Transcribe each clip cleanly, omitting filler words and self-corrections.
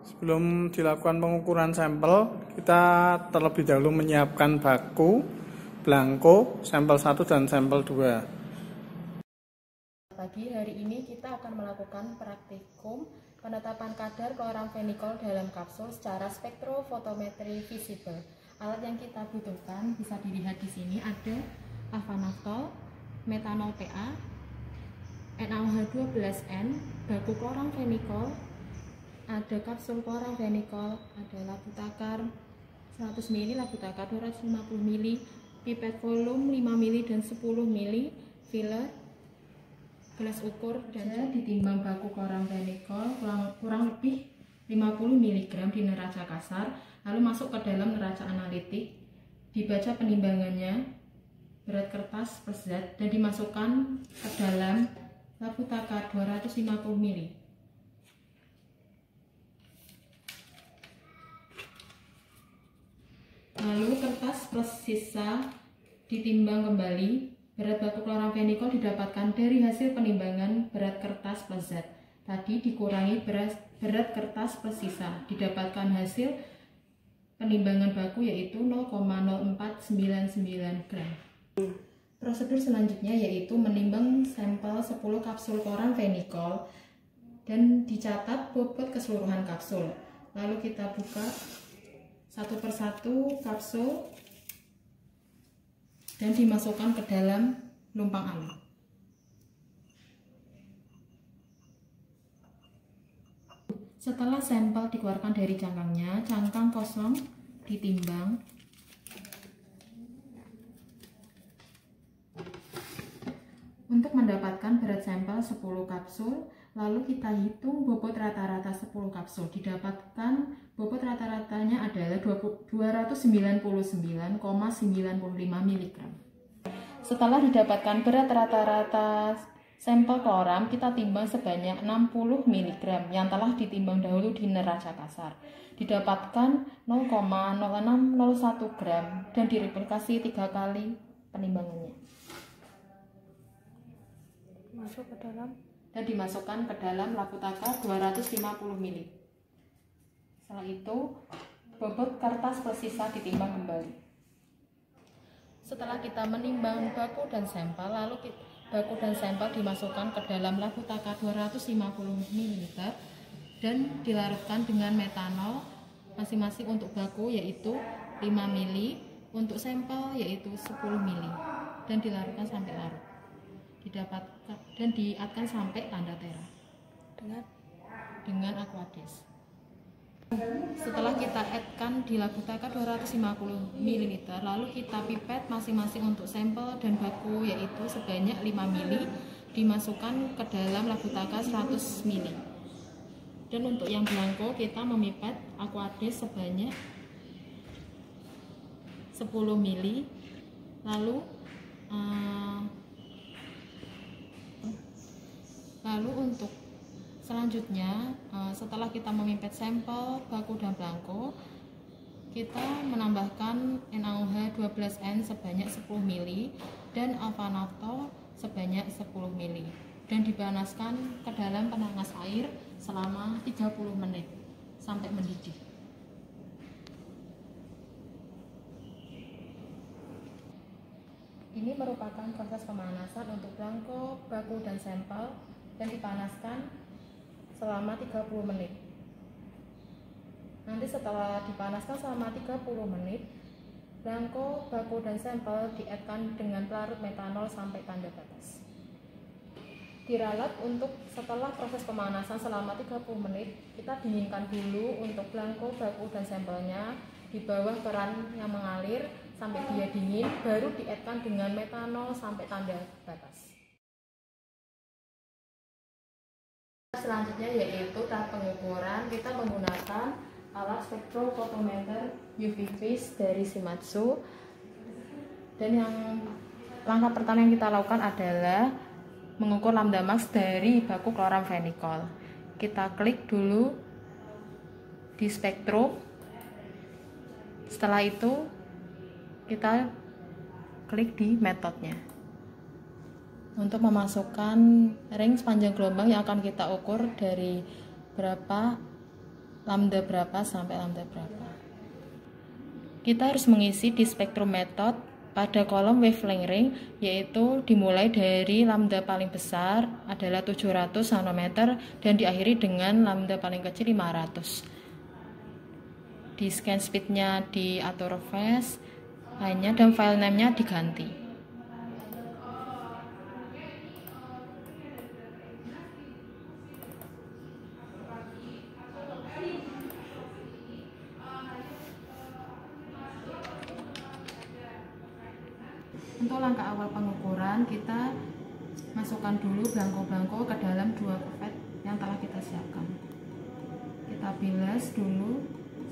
Sebelum dilakukan pengukuran sampel, kita terlebih dahulu menyiapkan baku, blanko, sampel 1 dan sampel 2. Pagi hari ini kita akan melakukan praktikum penetapan kadar kloramfenikol dalam kapsul secara spektrofotometri visible. Alat yang kita butuhkan bisa dilihat di sini ada afanaftol, metanol PA, NaOH12N, baku kloramfenikol, ada kapsul kloramfenikol, ada labu takar 100 ml, labu takar 250 ml, pipet volume 5 ml dan 10 ml, filler, gelas ukur, dan ditimbang baku kloramfenikol kurang lebih 50 mg di neraca kasar, lalu masuk ke dalam neraca analitik, dibaca penimbangannya, berat kertas plus zat, dan dimasukkan ke dalam labu takar 250 ml. Lalu kertas plus sisa ditimbang kembali. Berat baku kloramfenikol didapatkan dari hasil penimbangan berat kertas plus zat. Tadi dikurangi berat kertas plus sisa, didapatkan hasil penimbangan baku yaitu 0,0499 gram. Prosedur selanjutnya yaitu menimbang sampel 10 kapsul kloramfenikol dan dicatat bobot keseluruhan kapsul. Lalu kita buka satu persatu kapsul dan dimasukkan ke dalam lumpang alu. Setelah sampel dikeluarkan dari cangkangnya, cangkang kosong ditimbang. Untuk mendapatkan berat sampel 10 kapsul, lalu kita hitung bobot rata-rata 10 kapsul. Didapatkan bobot rata-ratanya adalah 299,95 mg. Setelah didapatkan berat rata-rata sampel kloram, kita timbang sebanyak 60 mg yang telah ditimbang dahulu di neraca kasar. Didapatkan 0,0601 gram dan direplikasi 3 kali penimbangannya. Dimasukkan ke dalam labu takar 250 ml. Setelah itu bobot kertas plus sisa ditimbang kembali. Setelah kita menimbang baku dan sampel, lalu baku dan sampel dimasukkan ke dalam labu takar 250 ml dan dilarutkan dengan metanol masing-masing untuk baku yaitu 5 ml, untuk sampel yaitu 10 ml, dan dilarutkan sampai larut. Didapatkan dan diatkan sampai tanda tera dengan Aquades. Setelah kita adkan di labu takar 250 ml, lalu kita pipet masing-masing untuk sampel dan baku yaitu sebanyak 5 ml, dimasukkan ke dalam labu takar 100 ml. Dan untuk yang blanko kita memipet Aquades sebanyak 10 ml. Lalu untuk selanjutnya, setelah kita memipet sampel, baku dan blanko, kita menambahkan NaOH12N sebanyak 10 ml dan afanaftol sebanyak 10 ml dan dipanaskan ke dalam penanas air selama 30 menit sampai mendidih. Ini merupakan proses pemanasan untuk blanko, baku, dan sampel dan dipanaskan selama 30 menit. Nanti setelah dipanaskan selama 30 menit, blanko, baku, dan sampel diadkan dengan pelarut metanol sampai tanda batas. Diralat untuk setelah proses pemanasan selama 30 menit, kita dinginkan dulu untuk blanko, baku, dan sampelnya di bawah keran yang mengalir sampai dia dingin, baru diadkan dengan metanol sampai tanda batas. Selanjutnya yaitu tahap pengukuran. Kita menggunakan alat spektrofotometer UV phase dari Shimadzu, dan yang langkah pertama yang kita lakukan adalah mengukur lambda max dari baku kloramfenikol. Kita klik dulu di spektrum. Setelah itu kita klik di metodenya untuk memasukkan ring sepanjang gelombang yang akan kita ukur dari berapa lambda berapa sampai lambda berapa. Kita harus mengisi di spektrum method pada kolom wavelength ring, yaitu dimulai dari lambda paling besar adalah 700 nanometer dan diakhiri dengan lambda paling kecil 500. Di scan speednya diatur fast line-nya dan file name-nya diganti. Untuk langkah awal pengukuran, kita masukkan dulu belangko-belangko ke dalam 2 kupet yang telah kita siapkan. Kita bilas dulu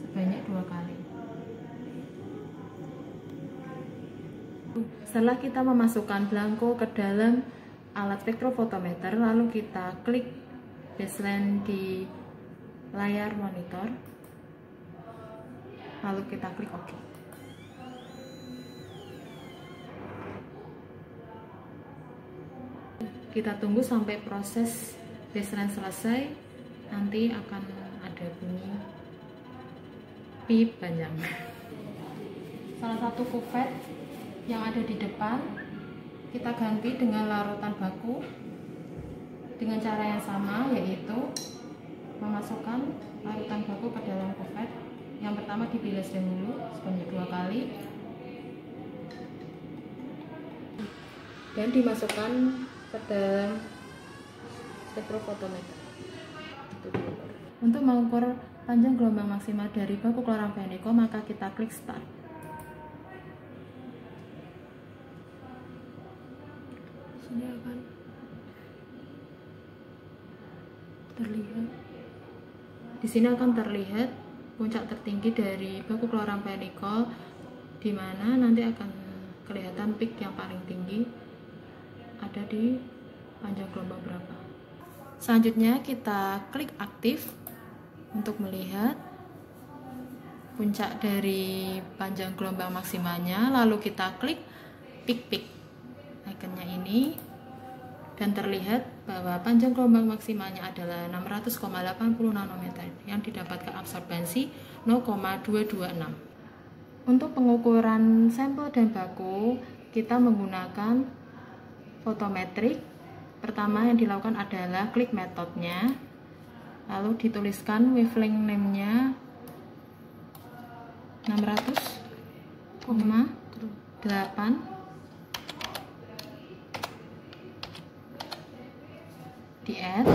sebanyak 2 kali. Setelah kita memasukkan belangko ke dalam alat spektrofotometer, lalu kita klik baseline di layar monitor, lalu kita klik OK. Kita tunggu sampai proses baseline selesai, nanti akan ada bunyi pip panjang. Salah satu kupet yang ada di depan kita ganti dengan larutan baku dengan cara yang sama, yaitu memasukkan larutan baku ke dalam kupet. Yang pertama dibilas dahulu sebanyak 2 kali dan dimasukkan ke dalam spektrofotometer. Untuk mengukur panjang gelombang maksimal dari baku chloramphenicol, maka kita klik start. Sini akan terlihat. Di sini akan terlihat puncak tertinggi dari baku chloramphenicol, di mana nanti akan kelihatan peak yang paling tinggi ada di panjang gelombang berapa. Selanjutnya kita klik aktif untuk melihat puncak dari panjang gelombang maksimalnya, lalu kita klik peak ikonnya ini dan terlihat bahwa panjang gelombang maksimalnya adalah 600,80 nanometer yang didapatkan absorbensi 0,226. Untuk pengukuran sampel dan baku, kita menggunakan fotometrik. Pertama yang dilakukan adalah klik metodenya, lalu dituliskan wavelength name-nya 600,8, di add,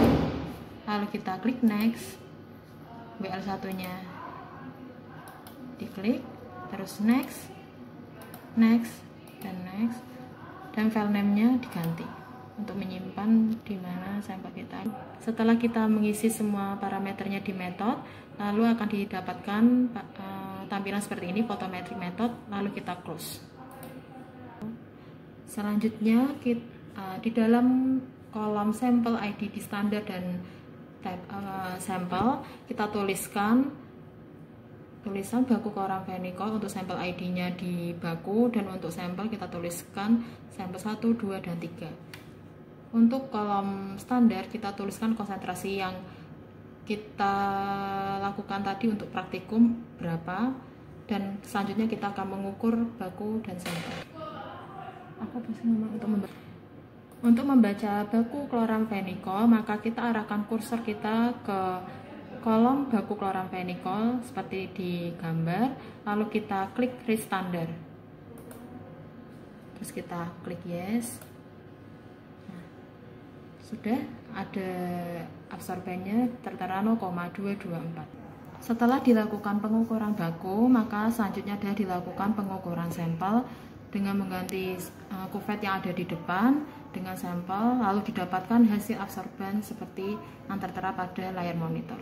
lalu kita klik next, WL1 nya diklik, terus next, dan next, dan file name-nya diganti untuk menyimpan di mana sampel kita. Setelah kita mengisi semua parameternya di method, lalu akan didapatkan tampilan seperti ini, photometric method, lalu kita close. Selanjutnya di dalam kolom sampel ID di standar dan tab sampel, kita tuliskan tulisan baku chloramphenicol untuk sampel ID-nya di baku, dan untuk sampel kita tuliskan sampel 1, 2, dan 3. Untuk kolom standar kita tuliskan konsentrasi yang kita lakukan tadi untuk praktikum berapa, dan selanjutnya kita akan mengukur baku dan sampel. Untuk membaca baku chloramphenicol, maka kita arahkan kursor kita ke kolom baku chloramphenicol seperti di gambar, lalu kita klik read standard, terus kita klik yes. Nah, sudah ada absorbennya tertera 0,224. Setelah dilakukan pengukuran baku, maka selanjutnya adalah dilakukan pengukuran sampel dengan mengganti kuvet yang ada di depan dengan sampel, lalu didapatkan hasil absorben seperti yang tertera pada layar monitor.